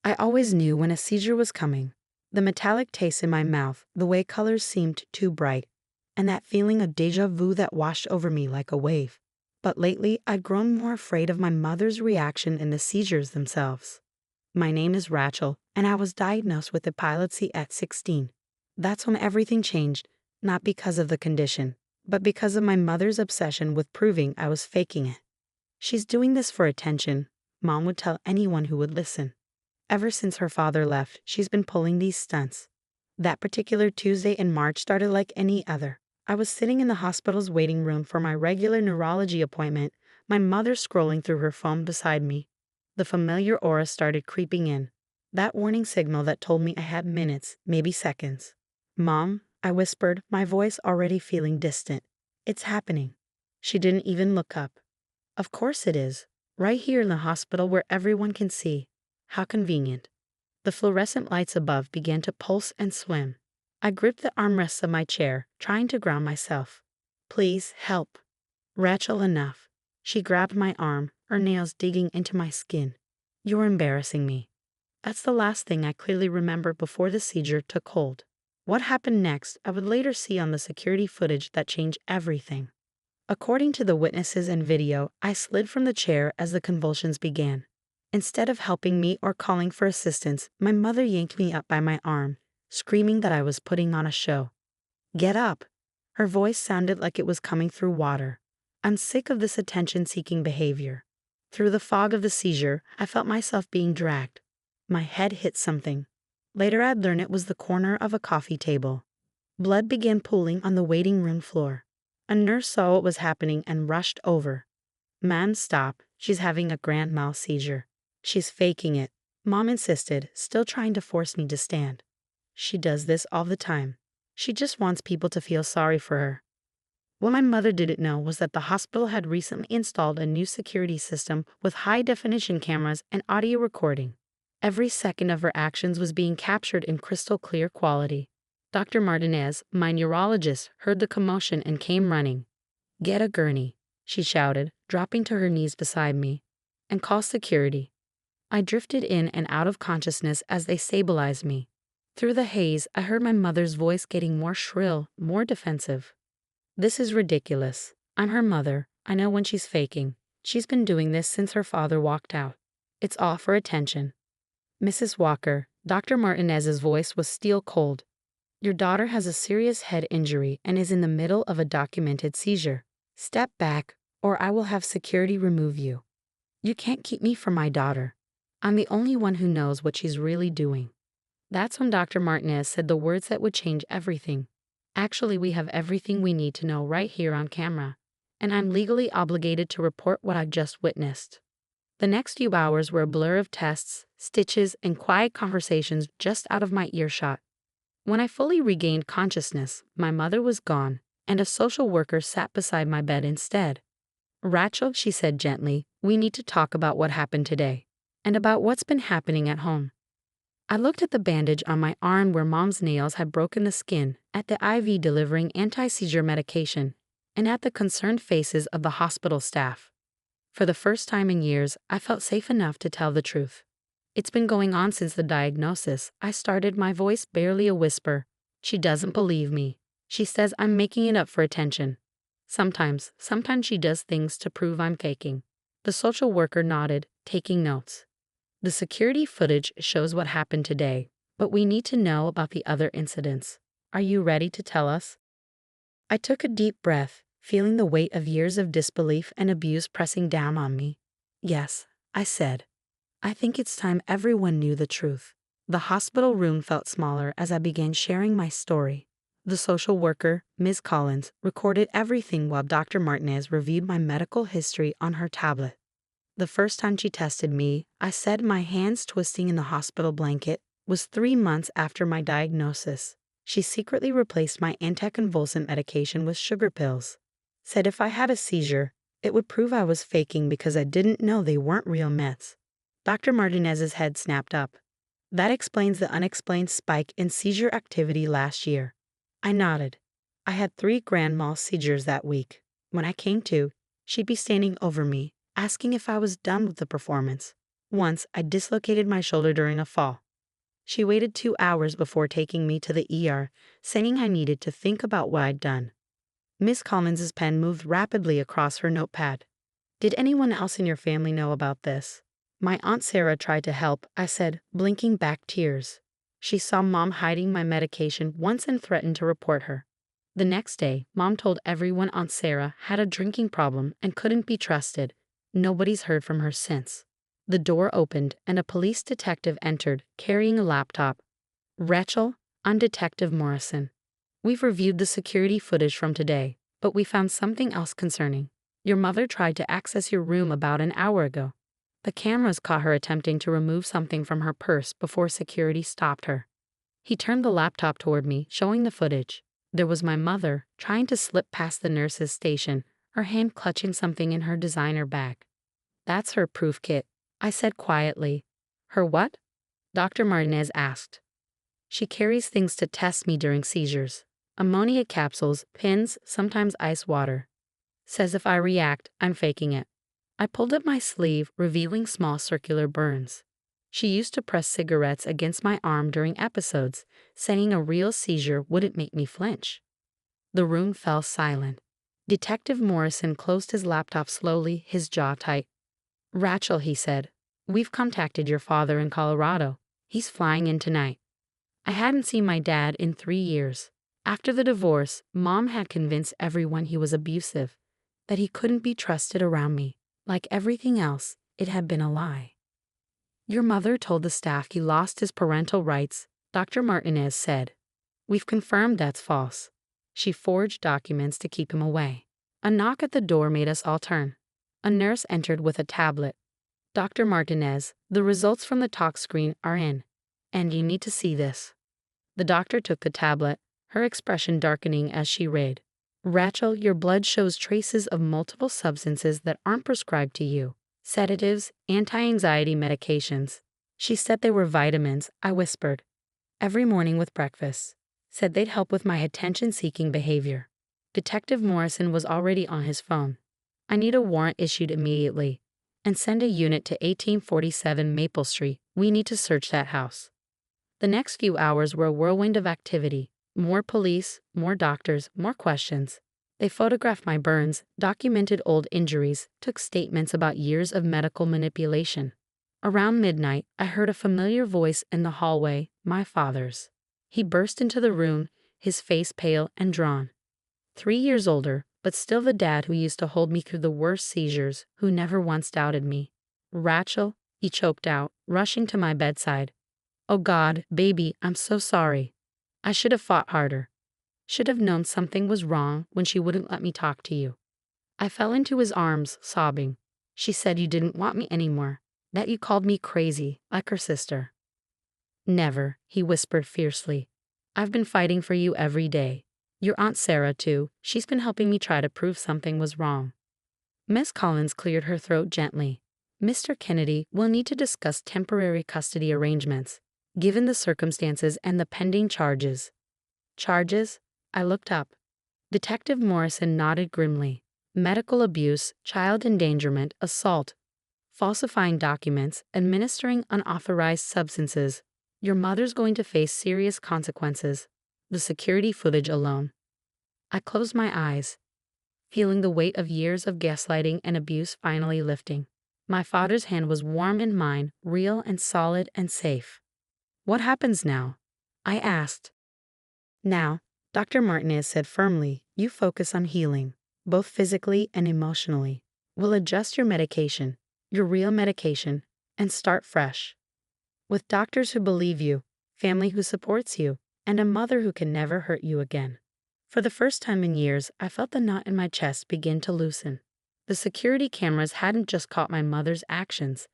I always knew when a seizure was coming. The metallic taste in my mouth, the way colors seemed too bright, and that feeling of déjà vu that washed over me like a wave. But lately, I'd grown more afraid of my mother's reaction and the seizures themselves. My name is Rachel, and I was diagnosed with epilepsy at 16. That's when everything changed, not because of the condition, but because of my mother's obsession with proving I was faking it. She's doing this for attention, Mom would tell anyone who would listen. Ever since her father left, she's been pulling these stunts. That particular Tuesday in March started like any other. I was sitting in the hospital's waiting room for my regular neurology appointment, my mother scrolling through her phone beside me. The familiar aura started creeping in. That warning signal that told me I had minutes, maybe seconds. "Mom," I whispered, my voice already feeling distant. "It's happening." She didn't even look up. "Of course it is. Right here in the hospital where everyone can see. How convenient." The fluorescent lights above began to pulse and swim. I gripped the armrests of my chair, trying to ground myself. "Please, help." "Rachel, enough." She grabbed my arm, her nails digging into my skin. "You're embarrassing me." That's the last thing I clearly remember before the seizure took hold. What happened next, I would later see on the security footage that changed everything. According to the witnesses and video, I slid from the chair as the convulsions began. Instead of helping me or calling for assistance, my mother yanked me up by my arm, screaming that I was putting on a show. "Get up." Her voice sounded like it was coming through water. I'm sick of this attention-seeking behavior. Through the fog of the seizure, I felt myself being dragged. My head hit something. Later I'd learn it was the corner of a coffee table. Blood began pooling on the waiting room floor. A nurse saw what was happening and rushed over. "Ma'am, stop. She's having a grand mal seizure." "She's faking it," Mom insisted, still trying to force me to stand. "She does this all the time. She just wants people to feel sorry for her." What my mother didn't know was that the hospital had recently installed a new security system with high-definition cameras and audio recording. Every second of her actions was being captured in crystal clear quality. Dr. Martinez, my neurologist, heard the commotion and came running. "Get a gurney," she shouted, dropping to her knees beside me. "And call security." I drifted in and out of consciousness as they stabilized me. Through the haze, I heard my mother's voice getting more shrill, more defensive. "This is ridiculous. I'm her mother. I know when she's faking. She's been doing this since her father walked out. It's all for attention." "Mrs. Walker," Dr. Martinez's voice was steel cold. "Your daughter has a serious head injury and is in the middle of a documented seizure. Step back, or I will have security remove you. You can't keep me from my daughter. I'm the only one who knows what she's really doing." That's when Dr. Martinez said the words that would change everything. "Actually, we have everything we need to know right here on camera, and I'm legally obligated to report what I've just witnessed." The next few hours were a blur of tests, stitches, and quiet conversations just out of my earshot. When I fully regained consciousness, my mother was gone, and a social worker sat beside my bed instead. "Rachel," she said gently, "we need to talk about what happened today, and about what's been happening at home." I looked at the bandage on my arm where Mom's nails had broken the skin, at the IV delivering anti-seizure medication, and at the concerned faces of the hospital staff. For the first time in years, I felt safe enough to tell the truth. "It's been going on since the diagnosis," I started, my voice barely a whisper. "She doesn't believe me. She says I'm making it up for attention. Sometimes she does things to prove I'm faking." The social worker nodded, taking notes. "The security footage shows what happened today, but we need to know about the other incidents. Are you ready to tell us?" I took a deep breath, feeling the weight of years of disbelief and abuse pressing down on me. "Yes," I said. "I think it's time everyone knew the truth." The hospital room felt smaller as I began sharing my story. The social worker, Ms. Collins, recorded everything while Dr. Martinez reviewed my medical history on her tablet. The first time she tested me, I said, my hands twisting in the hospital blanket, was 3 months after my diagnosis. She secretly replaced my anticonvulsant medication with sugar pills. Said if I had a seizure, it would prove I was faking because I didn't know they weren't real meds. Dr. Martinez's head snapped up. "That explains the unexplained spike in seizure activity last year." I nodded. "I had 3 grand mal seizures that week. When I came to, she'd be standing over me, asking if I was done with the performance. Once, I dislocated my shoulder during a fall. She waited 2 hours before taking me to the ER, saying I needed to think about what I'd done. Miss Collins's pen moved rapidly across her notepad. Did anyone else in your family know about this? My Aunt Sarah tried to help, I said, blinking back tears. She saw Mom hiding my medication once and threatened to report her. The next day, Mom told everyone Aunt Sarah had a drinking problem and couldn't be trusted. Nobody's heard from her since. The door opened and a police detective entered, carrying a laptop. Rachel, I'm Detective Morrison. We've reviewed the security footage from today, but we found something else concerning. Your mother tried to access your room about an hour ago. The cameras caught her attempting to remove something from her purse before security stopped her. He turned the laptop toward me, showing the footage. There was my mother, trying to slip past the nurse's station, her hand clutching something in her designer bag. That's her proof kit, I said quietly. Her what? Dr. Martinez asked. She carries things to test me during seizures. Ammonia capsules, pins, sometimes ice water. Says if I react, I'm faking it. I pulled up my sleeve, revealing small circular burns. She used to press cigarettes against my arm during episodes, saying a real seizure wouldn't make me flinch. The room fell silent. Detective Morrison closed his laptop slowly, his jaw tight. Rachel, he said, we've contacted your father in Colorado. He's flying in tonight. I hadn't seen my dad in 3 years. After the divorce, Mom had convinced everyone he was abusive, that he couldn't be trusted around me. Like everything else, it had been a lie. Your mother told the staff he lost his parental rights, Dr. Martinez said. We've confirmed that's false. She forged documents to keep him away. A knock at the door made us all turn. A nurse entered with a tablet. Dr. Martinez, the results from the talk screen are in, and you need to see this. The doctor took the tablet, her expression darkening as she read. Rachel, your blood shows traces of multiple substances that aren't prescribed to you. Sedatives, anti-anxiety medications. She said they were vitamins, I whispered. Every morning with breakfast. Said they'd help with my attention-seeking behavior. Detective Morrison was already on his phone. I need a warrant issued immediately. And send a unit to 1847 Maple Street. We need to search that house. The next few hours were a whirlwind of activity. More police, more doctors, more questions. They photographed my burns, documented old injuries, took statements about years of medical manipulation. Around midnight, I heard a familiar voice in the hallway, my father's. He burst into the room, his face pale and drawn. 3 years older, but still the dad who used to hold me through the worst seizures, who never once doubted me. Rachel, he choked out, rushing to my bedside. Oh God, baby, I'm so sorry. I should have fought harder. Should have known something was wrong when she wouldn't let me talk to you. I fell into his arms, sobbing. She said you didn't want me anymore, that you called me crazy, like her sister. Never, he whispered fiercely. I've been fighting for you every day. Your Aunt Sarah, too, she's been helping me try to prove something was wrong. Miss Collins cleared her throat gently. Mr. Kennedy will need to discuss temporary custody arrangements, given the circumstances and the pending charges. Charges? I looked up. Detective Morrison nodded grimly. Medical abuse, child endangerment, assault, falsifying documents, administering unauthorized substances. Your mother's going to face serious consequences. The security footage alone. I closed my eyes, feeling the weight of years of gaslighting and abuse finally lifting. My father's hand was warm in mine, real and solid and safe. What happens now? I asked. Now, Dr. Martinez said firmly, you focus on healing, both physically and emotionally. We'll adjust your medication, your real medication, and start fresh. With doctors who believe you, family who supports you, and a mother who can never hurt you again. For the first time in years, I felt the knot in my chest begin to loosen. The security cameras hadn't just caught my mother's actions.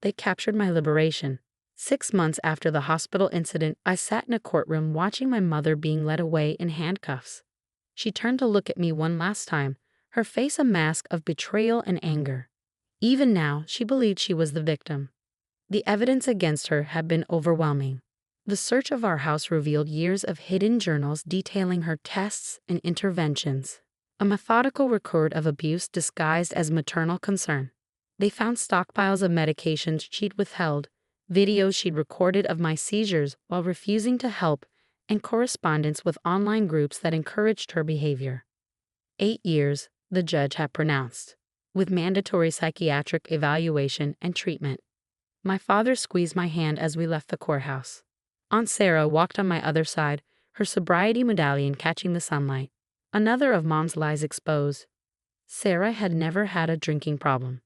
They captured my liberation. 6 months after the hospital incident, I sat in a courtroom watching my mother being led away in handcuffs. She turned to look at me one last time, her face a mask of betrayal and anger. Even now, she believed she was the victim. The evidence against her had been overwhelming. The search of our house revealed years of hidden journals detailing her tests and interventions. A methodical record of abuse disguised as maternal concern. They found stockpiles of medications she'd withheld, videos she'd recorded of my seizures while refusing to help, and correspondence with online groups that encouraged her behavior. 8 years, the judge had pronounced, with mandatory psychiatric evaluation and treatment. My father squeezed my hand as we left the courthouse. Aunt Sarah walked on my other side, her sobriety medallion catching the sunlight. Another of Mom's lies exposed. Sarah had never had a drinking problem.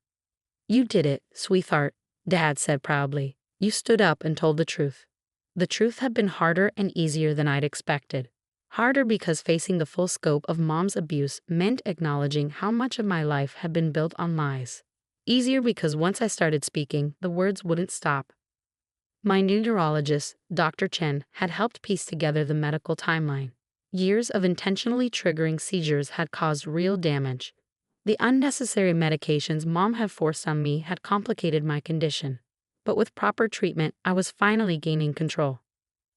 "You did it, sweetheart," Dad said proudly. "You stood up and told the truth." The truth had been harder and easier than I'd expected. Harder because facing the full scope of Mom's abuse meant acknowledging how much of my life had been built on lies. Easier because once I started speaking, the words wouldn't stop. My new neurologist, Dr. Chen, had helped piece together the medical timeline. Years of intentionally triggering seizures had caused real damage. The unnecessary medications Mom had forced on me had complicated my condition. But with proper treatment, I was finally gaining control.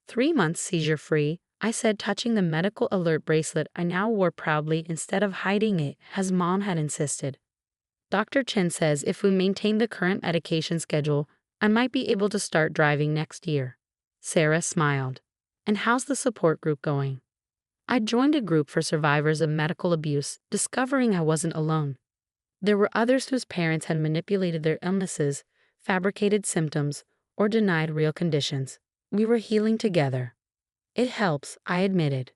3 months seizure-free, I said, touching the medical alert bracelet I now wore proudly instead of hiding it, as Mom had insisted. Dr. Chen says if we maintain the current medication schedule, I might be able to start driving next year. Sarah smiled. "And how's the support group going?" I joined a group for survivors of medical abuse, discovering I wasn't alone. There were others whose parents had manipulated their illnesses, fabricated symptoms, or denied real conditions. We were healing together. It helps, I admitted,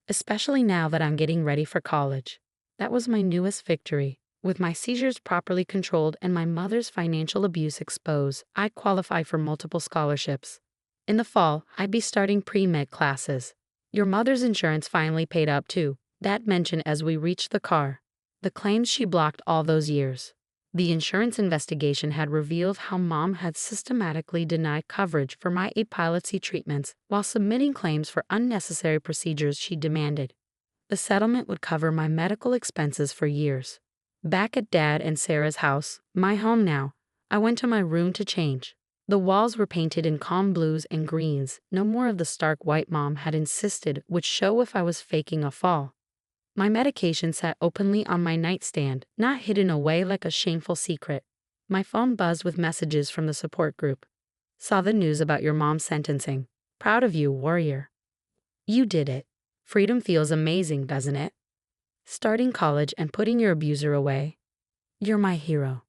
especially now that I'm getting ready for college. That was my newest victory. With my seizures properly controlled and my mother's financial abuse exposed, I qualified for multiple scholarships. In the fall, I'd be starting pre-med classes. "Your mother's insurance finally paid up too," Dad mentioned as we reached the car. The claims she blocked all those years. The insurance investigation had revealed how Mom had systematically denied coverage for my epilepsy treatments while submitting claims for unnecessary procedures she demanded. The settlement would cover my medical expenses for years. Back at Dad and Sarah's house, my home now, I went to my room to change. The walls were painted in calm blues and greens, no more of the stark white Mom had insisted would show if I was faking a fall. My medication sat openly on my nightstand, not hidden away like a shameful secret. My phone buzzed with messages from the support group. "Saw the news about your mom's sentencing. Proud of you, warrior. You did it. Freedom feels amazing, doesn't it? Starting college and putting your abuser away. You're my hero."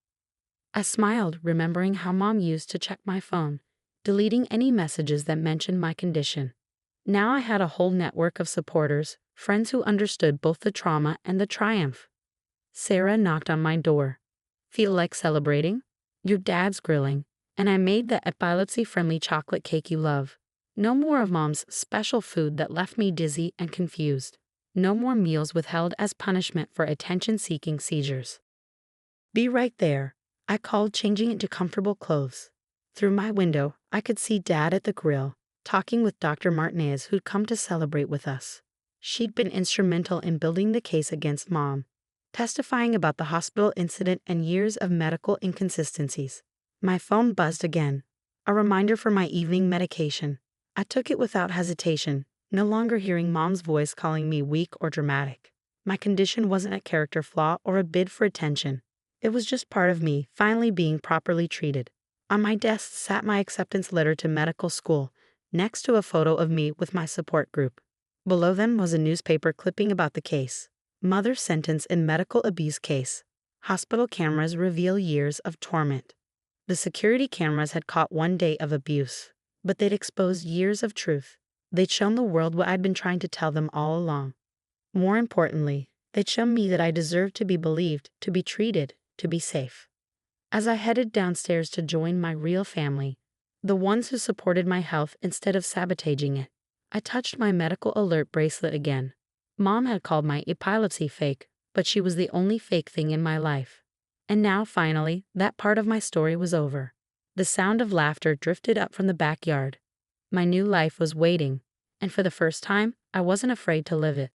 I smiled, remembering how Mom used to check my phone, deleting any messages that mentioned my condition. Now I had a whole network of supporters, friends who understood both the trauma and the triumph. Sarah knocked on my door. "Feel like celebrating? Your dad's grilling, and I made the epilepsy-friendly chocolate cake you love. No more of Mom's special food that left me dizzy and confused. No more meals withheld as punishment for attention-seeking seizures." "Be right there," I called, changing into comfortable clothes. Through my window, I could see Dad at the grill, talking with Dr. Martinez, who'd come to celebrate with us. She'd been instrumental in building the case against Mom, testifying about the hospital incident and years of medical inconsistencies. My phone buzzed again, a reminder for my evening medication. I took it without hesitation, no longer hearing Mom's voice calling me weak or dramatic. My condition wasn't a character flaw or a bid for attention. It was just part of me finally being properly treated. On my desk sat my acceptance letter to medical school, next to a photo of me with my support group. Below them was a newspaper clipping about the case. "Mother sentenced in medical abuse case. Hospital cameras reveal years of torment." The security cameras had caught one day of abuse, but they'd exposed years of truth. They'd shown the world what I'd been trying to tell them all along. More importantly, they'd shown me that I deserved to be believed, to be treated, to be safe. As I headed downstairs to join my real family, the ones who supported my health instead of sabotaging it, I touched my medical alert bracelet again. Mom had called my epilepsy fake, but she was the only fake thing in my life. And now, finally, that part of my story was over. The sound of laughter drifted up from the backyard. My new life was waiting, and for the first time, I wasn't afraid to live it.